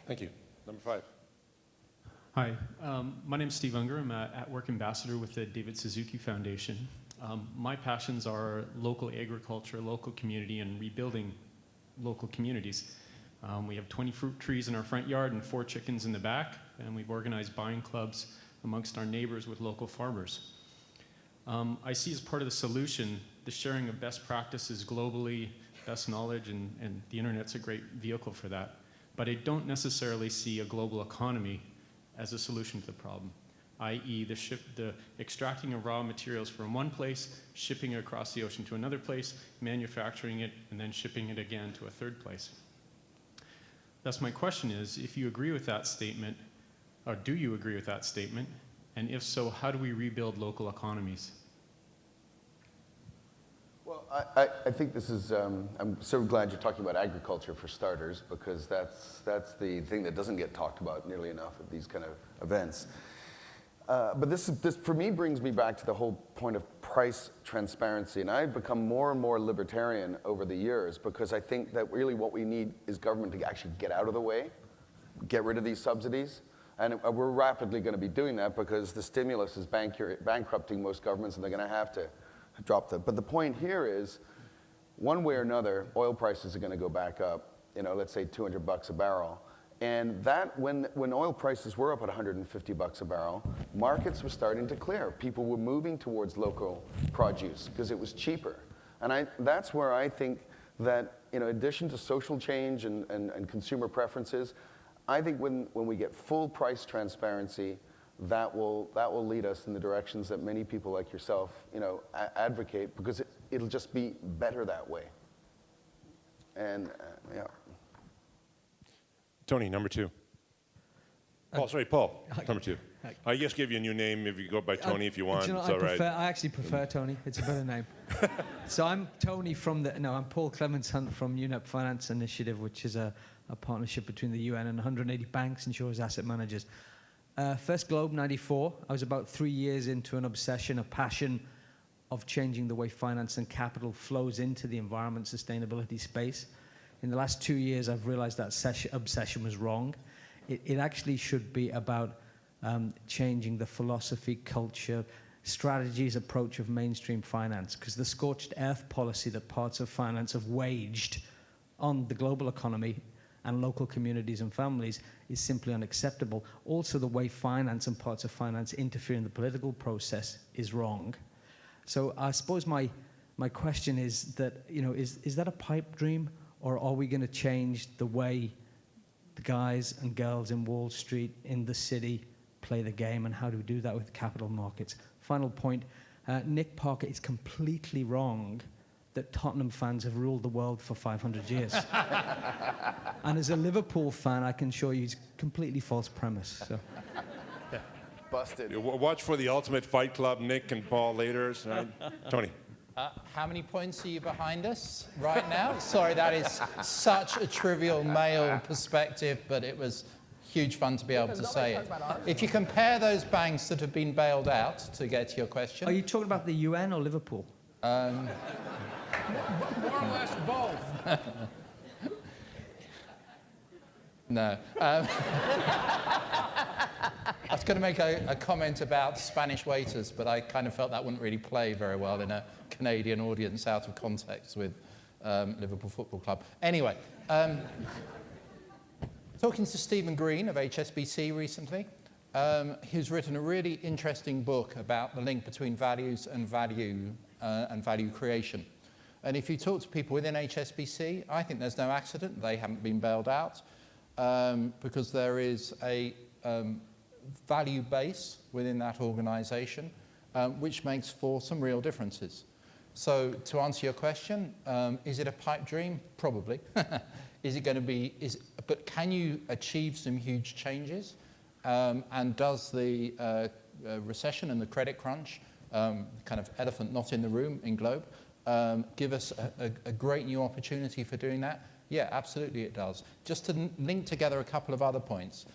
Thank you. Number 5. Hi, my name is Steve Unger. I'm an at-work ambassador with the David Suzuki Foundation. My passions are local agriculture, local community, and rebuilding local communities. We have 20 fruit trees in our front yard and 4 chickens in the back, and we've organized buying clubs amongst our neighbors with local farmers. I see as part of the solution the sharing of best practices globally, best knowledge, and the internet's a great vehicle for that. But I don't necessarily see a global economy as a solution to the problem, i.e. the extracting of raw materials from one place, shipping it across the ocean to another place, manufacturing it, and then shipping it again to a third place. Thus my question is, if you agree with that statement, or do you agree with that statement? And if so, how do we rebuild local economies? Well, I think this is, I'm so glad you're talking about agriculture for starters, because that's the thing that doesn't get talked about nearly enough at these kind of events. But this for me brings me back to the whole point of price transparency. And I've become more and more libertarian over the years, because I think that really what we need is government to actually get out of the way, get rid of these subsidies. And we're rapidly going to be doing that, because the stimulus is bankrupting most governments, and they're going to have to drop them. But the point here is, one way or another, oil prices are going to go back up, let's say $200 a barrel. And that, when oil prices were up at $150 a barrel, markets were starting to clear. People were moving towards local produce because it was cheaper. And that's where I think that, in addition to social change and consumer preferences, I think when we get full price transparency, that will lead us in the directions that many people like yourself, advocate, because it'll just be better that way. And yeah. Tony, number 2. Paul, number 2. I just give you a new name if you go by Tony if you want. It's all right. I actually prefer Tony. It's a better name. So I'm Tony I'm Paul Clements Hunt from UNEP Finance Initiative, which is a partnership between the UN and 180 banks, insurers, asset managers. First Globe, 94. I was about 3 years into an obsession, a passion of changing the way finance and capital flows into the environment sustainability space. In the last 2 years, I've realized that obsession was wrong. It actually should be about changing the philosophy, culture, strategies, approach of mainstream finance, because the scorched earth policy that parts of finance have waged on the global economy and local communities and families is simply unacceptable. Also, the way finance and parts of finance interfere in the political process is wrong. So I suppose my question is that, is that a pipe dream, or are we going to change the way the guys and girls in Wall Street, in the city, play the game, and how do we do that with capital markets? Final point, Nick Parker is completely wrong that Tottenham fans have ruled the world for 500 years. And as a Liverpool fan, I can show you it's completely false premise. So. Busted. Watch for the Ultimate Fight Club, Nick and Paul later. Tony. How many points are you behind us right now? Sorry, that is such a trivial male perspective, but it was huge fun to be able to say it. If you compare those banks that have been bailed out, to get to your question... Are you talking about the UN or Liverpool? More or less both. No. I was going to make a comment about Spanish waiters, but I kind of felt that wouldn't really play very well in a Canadian audience out of context with Liverpool Football Club. Anyway, talking to Stephen Green of HSBC recently, he's written a really interesting book about the link between values and value creation. And if you talk to people within HSBC, I think there's no accident they haven't been bailed out, because there is a value base within that organization, which makes for some real differences. So to answer your question, is it a pipe dream? Probably. Is it going to be, but can you achieve some huge changes? And does the recession and the credit crunch, kind of elephant not in the room in Globe, give us a great new opportunity for doing that? Yeah, absolutely it does. Just to link together a couple of other points.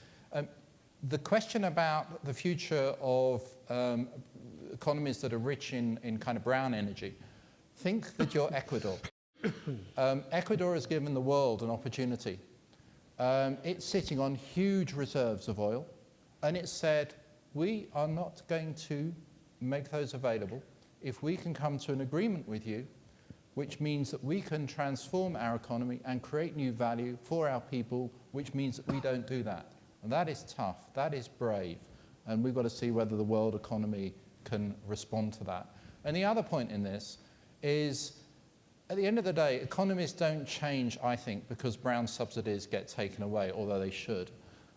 The question about the future of economies that are rich in kind of brown energy, think that you're Ecuador. Ecuador has given the world an opportunity. It's sitting on huge reserves of oil, and it said, we are not going to make those available if we can come to an agreement with you, which means that we can transform our economy and create new value for our people, which means that we don't do that. And that is tough, that is brave, and we've got to see whether the world economy can respond to that. And the other point in this is, at the end of the day, economies don't change, I think, because brown subsidies get taken away, although they should.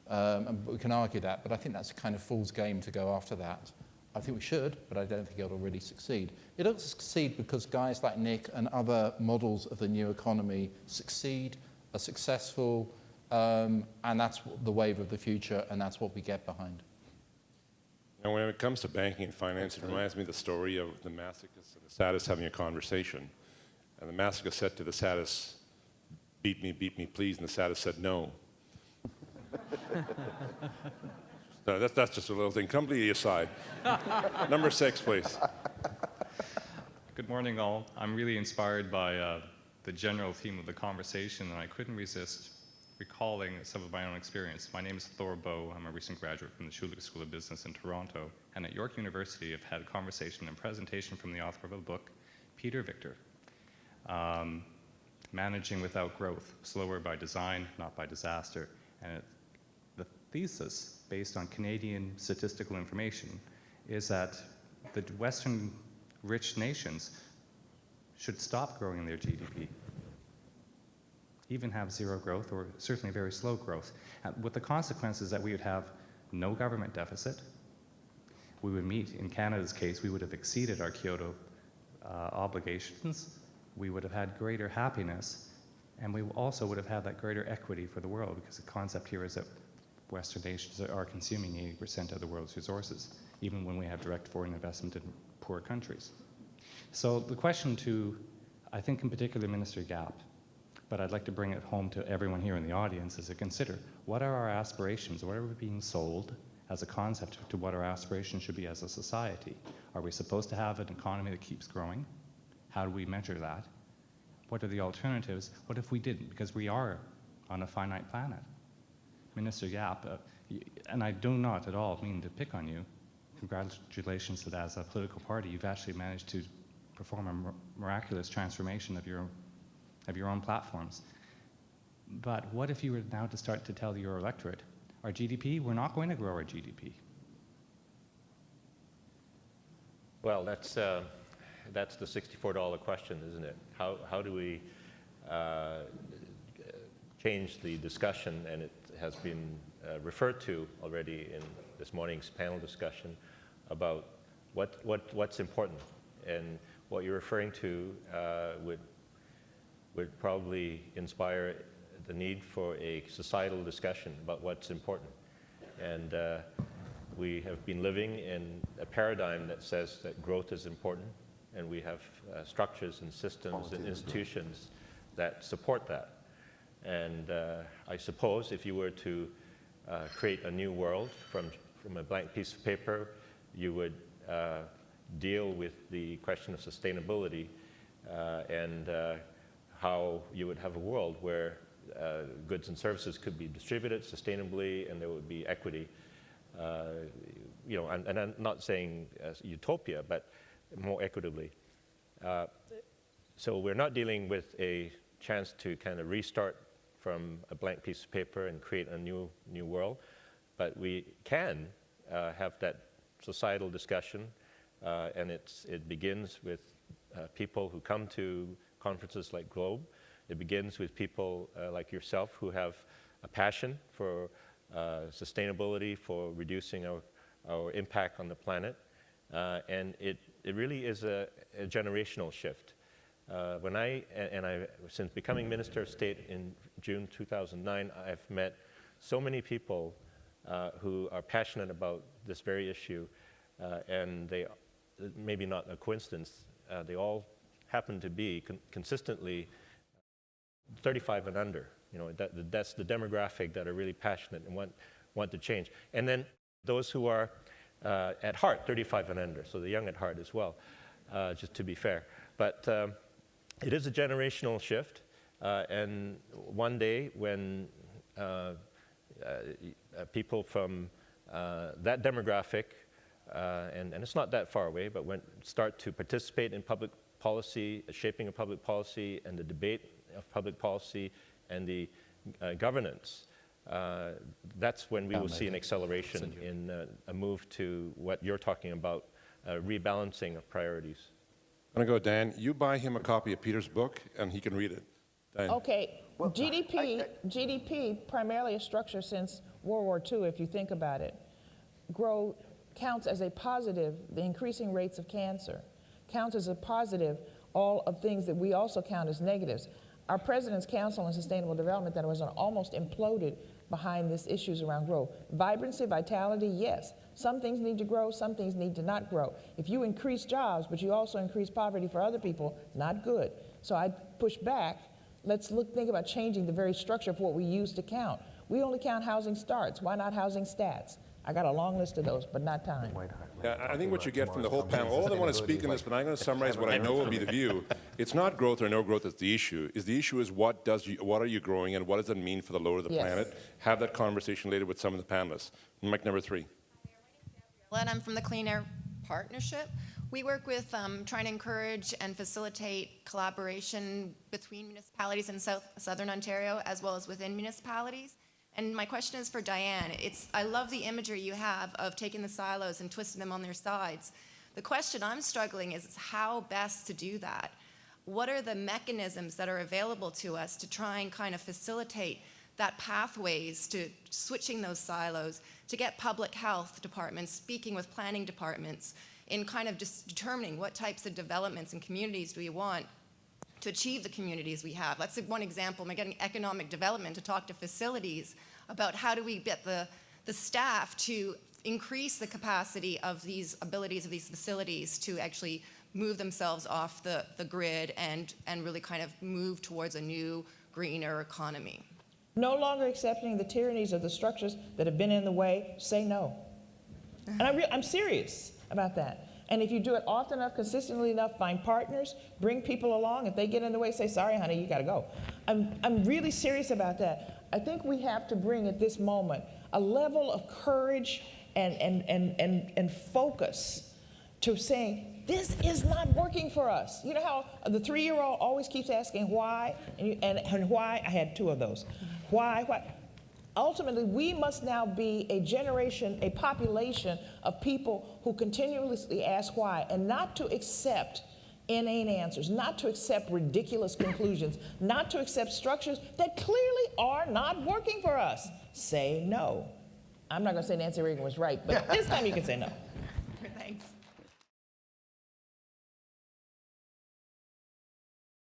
And we can argue that, but I think that's a kind of fool's game to go after that. I think we should, but I don't think it'll really succeed. It'll succeed because guys like Nick and other models of the new economy succeed, are successful, and that's the wave of the future, and that's what we get behind. Now, when it comes to banking and finance, it reminds me of the story of the masochist and the sadist having a conversation. And the masochist said to the sadist, beat me, please, and the sadist said, no. No, that's just a little thing, completely aside. Number 6, please. Good morning, all. I'm really inspired by the general theme of the conversation, and I couldn't resist recalling some of my own experience. My name is Thor Bow. I'm a recent graduate from the Schulich School of Business in Toronto, and at York University, I've had a conversation and presentation from the author of a book, Peter Victor, Managing Without Growth, Slower by Design, Not by Disaster. And the thesis, based on Canadian statistical information, is that the Western rich nations should stop growing their GDP, even have zero growth or certainly very slow growth, with the consequences that we would have no government deficit. We would meet, in Canada's case, we would have exceeded our Kyoto obligations. We would have had greater happiness, and we also would have had that greater equity for the world, because the concept here is that Western nations are consuming 80% of the world's resources, even when we have direct foreign investment in poor countries. So the question to, I think in particular, Minister Gap, but I'd like to bring it home to everyone here in the audience, is to consider, what are our aspirations? What are we being sold as a concept to what our aspirations should be as a society? Are we supposed to have an economy that keeps growing? How do we measure that? What are the alternatives? What if we didn't? Because we are on a finite planet. Minister Yap, and I do not at all mean to pick on you, congratulations that as a political party you've actually managed to perform a miraculous transformation of your own platforms. But what if you were now to start to tell your electorate, our GDP, we're not going to grow our GDP? Well, that's the $64 question, isn't it? How do we change the discussion? And it has been referred to already in this morning's panel discussion about what's important. And what you're referring to would probably inspire the need for a societal discussion about what's important. And we have been living in a paradigm that says that growth is important, and we have structures and systems and institutions that support that. And I suppose if you were to create a new world from a blank piece of paper, you would deal with the question of sustainability and how you would have a world where goods and services could be distributed sustainably and there would be equity. You know, and I'm not saying utopia, but more equitably. So we're not dealing with a chance to kind of restart from a blank piece of paper and create a new world, but we can have that societal discussion, and it begins with people who come to conferences like Globe. It begins with people like yourself who have a passion for sustainability, for reducing our impact on the planet, and it really is a generational shift. Since becoming Minister of State in June 2009, I've met so many people who are passionate about this very issue, and they, maybe not a coincidence, they all happen to be consistently 35 and under. You know, that's the demographic that are really passionate and want to change. And then those who are at heart 35 and under, so the young at heart as well, just to be fair. But it is a generational shift, and one day when people from that demographic, and it's not that far away, but start to participate in public policy, shaping of public policy, and the debate of public policy, and the governance, that's when we will see an acceleration in a move to what you're talking about, rebalancing of priorities. I'm going to go, Dan. You buy him a copy of Peter's book, and he can read it. Dan. Okay, GDP, primarily a structure since World War II, if you think about it. Growth counts as a positive, the increasing rates of cancer. Counts as a positive, all of things that we also count as negatives. Our President's Council on Sustainable Development that was almost imploded behind these issues around growth. Vibrancy, vitality, yes. Some things need to grow, some things need to not grow. If you increase jobs, but you also increase poverty for other people, not good. So I push back. Let's think about changing the very structure of what we use to count. We only count housing starts. Why not housing stats? I got a long list of those, but not time. Yeah, I think what you get from the whole panel, all of them want to speak on this, but I'm going to summarize what I know will be the view. It's not growth or no growth that's the issue. The issue is what are you growing and what does it mean for the lower of the Yes. planet? Have that conversation later with some of the panelists. Mic number 3. And I'm from the Clean Air Partnership. We work with trying to encourage and facilitate collaboration between municipalities in southern Ontario as well as within municipalities. And my question is for Dianne. I love the imagery you have of taking the silos and twisting them on their sides. The question I'm struggling is how best to do that. What are the mechanisms that are available to us to try and kind of facilitate that pathways to switching those silos, to get public health departments speaking with planning departments in kind of just determining what types of developments and communities do we want to achieve the communities we have. That's one example. We're getting economic development to talk to facilities about how do we get the staff to increase the capacity of these abilities of these facilities to actually move themselves off the grid and really kind of move towards a new, greener economy. No longer accepting the tyrannies of the structures that have been in the way, say no. And I'm serious about that. And if you do it often enough, consistently enough, find partners, bring people along. If they get in the way, say, sorry, honey, you got to go. I'm really serious about that. I think we have to bring at this moment a level of courage and focus to saying, this is not working for us. You know how the 3-year-old always keeps asking why? And why? I had 2 of those. Why? Ultimately, we must now be a generation, a population of people who continuously ask why, and not to accept inane answers, not to accept ridiculous conclusions, not to accept structures that clearly are not working for us. Say no. I'm not going to say Nancy Reagan was right, but this time you can say no. Thanks.